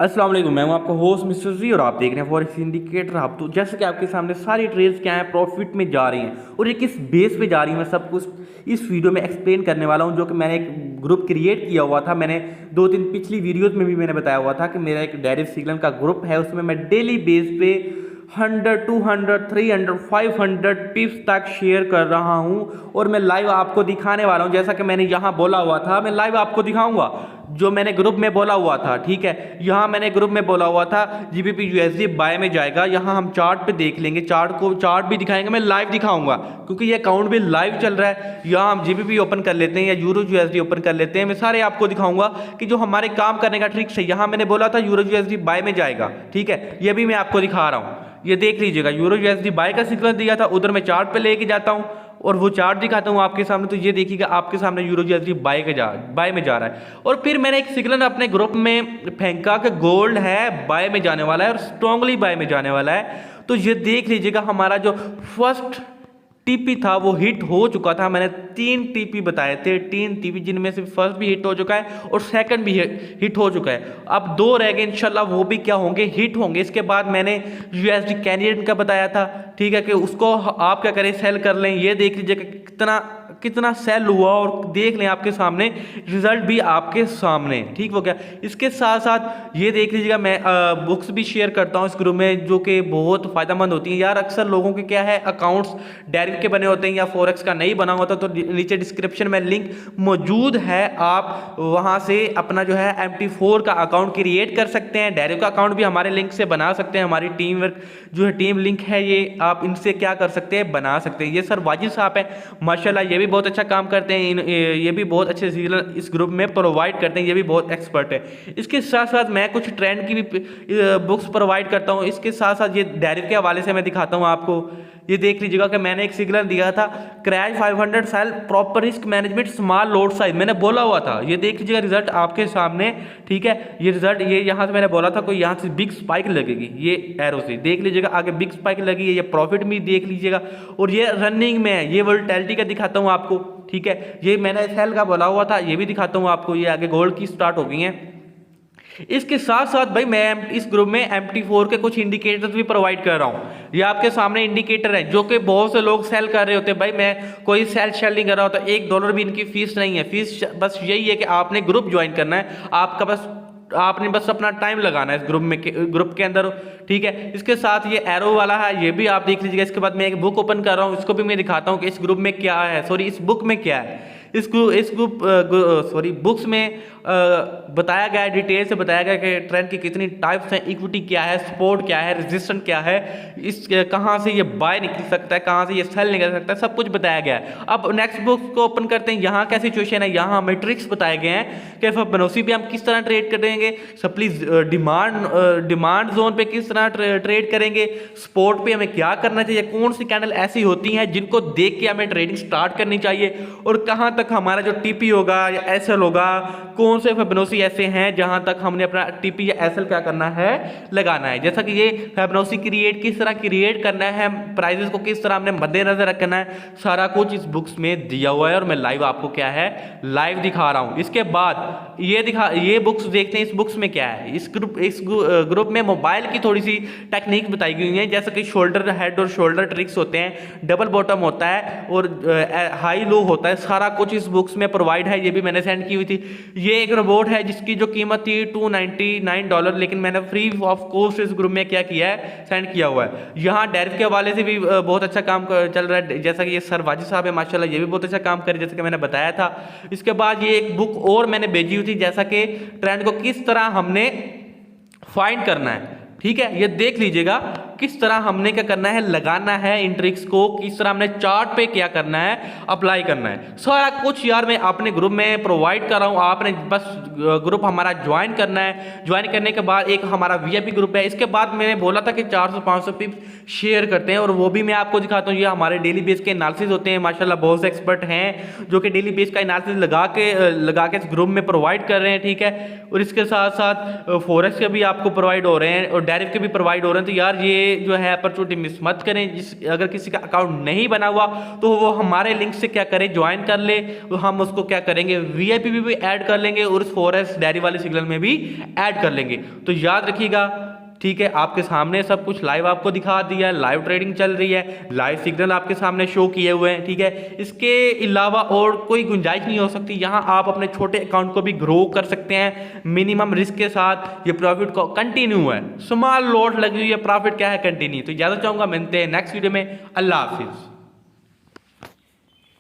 अस्सलाम वालेकुम, मैं हूं आपका होस्ट मिस्टर जी और आप देख रहे हैं फॉरेक्स इंडिकेटर। आप तो जैसे कि आपके सामने सारी ट्रेड्स क्या हैं, प्रॉफिट में जा रही हैं और ये किस बेस पे जा रही हैं, मैं सब कुछ इस वीडियो में एक्सप्लेन करने वाला हूं। जो कि मैंने एक ग्रुप क्रिएट किया हुआ था, मैंने 2-3 पिछली वीडियोज़ में भी मैंने बताया हुआ था कि मेरा एक डेरिव सिग्नल का ग्रुप है, उसमें मैं डेली बेस पे 100, 200, 300, 500 पिप्स तक शेयर कर रहा हूं और मैं लाइव आपको दिखाने वाला हूं। जैसा कि मैंने यहां बोला हुआ था, मैं लाइव आपको दिखाऊंगा जो मैंने ग्रुप में बोला हुआ था। ठीक है, यहां मैंने ग्रुप में बोला हुआ था जीबीपी यूएसडी बाय में जाएगा। यहां हम चार्ट पे देख लेंगे, चार्ट भी दिखाएंगे, मैं लाइव दिखाऊंगा क्योंकि ये अकाउंट भी लाइव चल रहा है। यहां हम जीबीपी ओपन कर लेते हैं या यूरो यूएसडी ओपन कर लेते हैं, मैं सारे आपको दिखाऊंगा कि जो हमारे काम करने का ट्रिक्स है। यहां मैंने बोला था यूरो यूएसडी बाय में जाएगा, ठीक है, ये भी मैं आपको दिखा रहा हूं। ये देख लीजिएगा, यूरो यूएसडी बाय का सिग्नल दिया था, उधर मैं चार्ट पे लेके जाता हूं और वो चार्ट दिखाता हूं आपके सामने। तो ये देखिएगा आपके सामने यूरो यूएसडी बाय में जा रहा है। और फिर मैंने एक सिग्नल अपने ग्रुप में फेंका कि गोल्ड है बाय में जाने वाला है और स्ट्रांगली बाय में जाने वाला है। तो ये देख लीजिएगा, हमारा जो फर्स्ट टीपी था वो हिट हो चुका था। मैंने 3 टीपी बताए थे, 3 टीपी, जिनमें से फर्स्ट भी हिट हो चुका है और सेकंड भी हिट हो चुका है। अब 2 रह गए, इंशाल्लाह वो भी क्या होंगे, हिट होंगे। इसके बाद मैंने यूएसडी कैनेडियन का बताया था, ठीक है, कि उसको आप क्या करें, सेल कर लें। ये देख लीजिएगा कितना कितना सेल हुआ और देख लें आपके सामने रिजल्ट भी आपके सामने, ठीक हो गया। इसके साथ साथ ये देख लीजिएगा, मैं बुक्स भी शेयर करता हूँ इस ग्रुप में जो कि बहुत फ़ायदेमंद होती हैं। यार अक्सर लोगों के क्या है, अकाउंट्स डेरिव के बने होते हैं या फॉरेक्स का नहीं बना होता, तो नीचे डिस्क्रिप्शन में लिंक मौजूद है, आप वहाँ से अपना जो है MT4 का अकाउंट क्रिएट कर सकते हैं। डेरिव का अकाउंट भी हमारे लिंक से बना सकते हैं। हमारी टीम वर्क जो है, टीम लिंक है, ये आप इनसे क्या कर सकते हैं, बना सकते हैं। ये सर वाजिद साहब है माशाल्लाह, ये भी बहुत अच्छा काम करते हैं। ये भी बहुत अच्छे सिग्नल इस ग्रुप में प्रोवाइड करते हैं, ये भी बहुत एक्सपर्ट है। इसके साथ साथ मैं कुछ ट्रेंड की भी बुक्स प्रोवाइड करता हूँ। इसके साथ साथ ये डेरिव के हवाले से मैं दिखाता हूँ आपको। ये देख लीजिएगा कि मैंने एक सिग्नल दिया था, crash 500 sell proper risk management small lot size, मैंने बोला हुआ था। ये देख लीजिएगा रिजल्ट आपके सामने, ठीक है। ये रिजल्ट, ये यहाँ से मैंने बोला था कोई यहाँ से बिग स्पाइक लगेगी, ये एरो से देख लीजिएगा आगे बिग स्पाइक लगी है। ये प्रॉफिट भी देख लीजिएगा और ये रनिंग में है। ये वोलेटिलिटी का दिखाता हूँ आपको, ठीक है। ये मैंने सेल का बोला हुआ था, ये भी दिखाता हूँ आपको। ये आगे गोल्ड की स्टार्ट हो गई है। इसके साथ साथ भाई मैं इस ग्रुप में MT4 के कुछ इंडिकेटर्स भी प्रोवाइड कर रहा हूँ। ये आपके सामने इंडिकेटर है जो कि बहुत से लोग सेल कर रहे होते हैं। भाई मैं कोई सेल नहीं कर रहा होता, $1 भी इनकी फीस नहीं है। फीस बस यही है कि आपने ग्रुप ज्वाइन करना है, आपने बस अपना टाइम लगाना है इस ग्रुप के अंदर, ठीक है। इसके साथ ये एरो वाला है, ये भी आप देख लीजिएगा। इसके बाद मैं एक बुक ओपन कर रहा हूँ, इसको भी मैं दिखाता हूँ कि इस ग्रुप में क्या है, सॉरी इस बुक में क्या है। इस बुक्स में बताया गया है, डिटेल से बताया गया कि ट्रेंड की कितनी टाइप्स हैं, इक्विटी क्या है, सपोर्ट क्या है, रेजिस्टेंस क्या है, इस कहाँ से ये बाय निकल सकता है, कहाँ से ये सेल निकल सकता है, सब कुछ बताया गया है। अब नेक्स्ट बुक को ओपन करते हैं। यहाँ क्या सिचुएशन है, यहाँ हमें ट्रिक्स बताए गए हैं कि फिबोनाची पे हम किस तरह ट्रेड करेंगे, सप्लीज डिमांड जोन पे किस तरह ट्रेड करेंगे, सपोर्ट पे हमें क्या करना चाहिए, कौन सी कैंडल ऐसी होती हैं जिनको देख के हमें ट्रेडिंग स्टार्ट करनी चाहिए, और कहाँ तक हमारा जो टीपी होगा या एसएल होगा, कौन से फिबोनाची ऐसे हैं जहां तक हमने अपना टीपी या एसएल क्या करना है, लगाना है। जैसा कि ये फिबोनाची किस तरह क्रिएट करना है, प्राइसेस को किस तरह हमने मद्देनजर रखना है, सारा कुछ इस बुक्स में दिया हुआ है और मैं लाइव आपको क्या है, लाइव दिखा रहा हूं। इसके बाद ये बुक्स देखते हैं, इस बुक्स में क्या है। इस ग्रुप में मोबाइल की थोड़ी सी टेक्निक बताई गई है, जैसे कि शोल्डर हेड और शोल्डर ट्रिक्स होते हैं, डबल बॉटम होता है और हाई लो होता है, सारा कुछ इस बुक्स में प्रोवाइड है। ये भी मैंने सेंड की हुई थी। ये एक रोबोट है जिसकी जो कीमत थी $299, लेकिन मैंने फ्री ऑफ कॉस्ट इस ग्रुप में क्या किया है, सेंड किया हुआ है। यहाँ डेरिव के हवाले से भी बहुत अच्छा काम चल रहा है, जैसा कि ये सर वाजिद साहब है माशाल्लाह, ये भी बहुत अच्छा काम कर रहे हैं, जैसा कि मैंने बताया था। इसके बाद ये एक बुक और मैंने भेजी हुई थी, जैसा कि ट्रेंड को किस तरह हमने फाइंड करना है, ठीक है। ये देख लीजिएगा किस तरह हमने क्या करना है, लगाना है इन ट्रिक्स को, किस तरह हमने चार्ट पे क्या करना है, अप्लाई करना है, सारा कुछ यार मैं अपने ग्रुप में प्रोवाइड कर रहा हूँ। आपने बस ग्रुप हमारा ज्वाइन करना है। ज्वाइन करने के बाद एक हमारा VIP ग्रुप है। इसके बाद मैंने बोला था कि 400-500 पिप्स शेयर करते हैं और वो भी मैं आपको दिखाता हूँ। ये हमारे डेली बेस के एनालिसिस होते हैं, माशाल्लाह बहुत से एक्सपर्ट हैं जो कि डेली बेस का एनालिसिस लगा के इस ग्रुप में प्रोवाइड कर रहे हैं, ठीक है। और इसके साथ साथ फॉरेक्स के भी आपको प्रोवाइड हो रहे हैं और डेरिव के भी प्रोवाइड हो रहे हैं। तो यार ये जो है अपॉर्चुनिटी मिस मत करें। अगर किसी का अकाउंट नहीं बना हुआ तो वो हमारे लिंक से क्या करें, ज्वाइन कर ले, तो हम उसको क्या करेंगे, वीआईपी भी ऐड कर लेंगे और उस फॉरेस्ट डायरी वाले सिग्नल में भी ऐड कर लेंगे। तो याद रखिएगा, ठीक है, आपके सामने सब कुछ लाइव आपको दिखा दिया है, लाइव ट्रेडिंग चल रही है, लाइव सिग्नल आपके सामने शो किए हुए हैं, ठीक है। इसके अलावा और कोई गुंजाइश नहीं हो सकती। यहाँ आप अपने छोटे अकाउंट को भी ग्रो कर सकते हैं मिनिमम रिस्क के साथ। ये प्रॉफिट को कंटिन्यू है, स्मॉल लॉट लगी हुई है, प्रॉफिट क्या है, कंटिन्यू। तो ज़्यादा चाहूँगा, मिलते हैं नेक्स्ट वीडियो में। अल्लाह हाफिज़।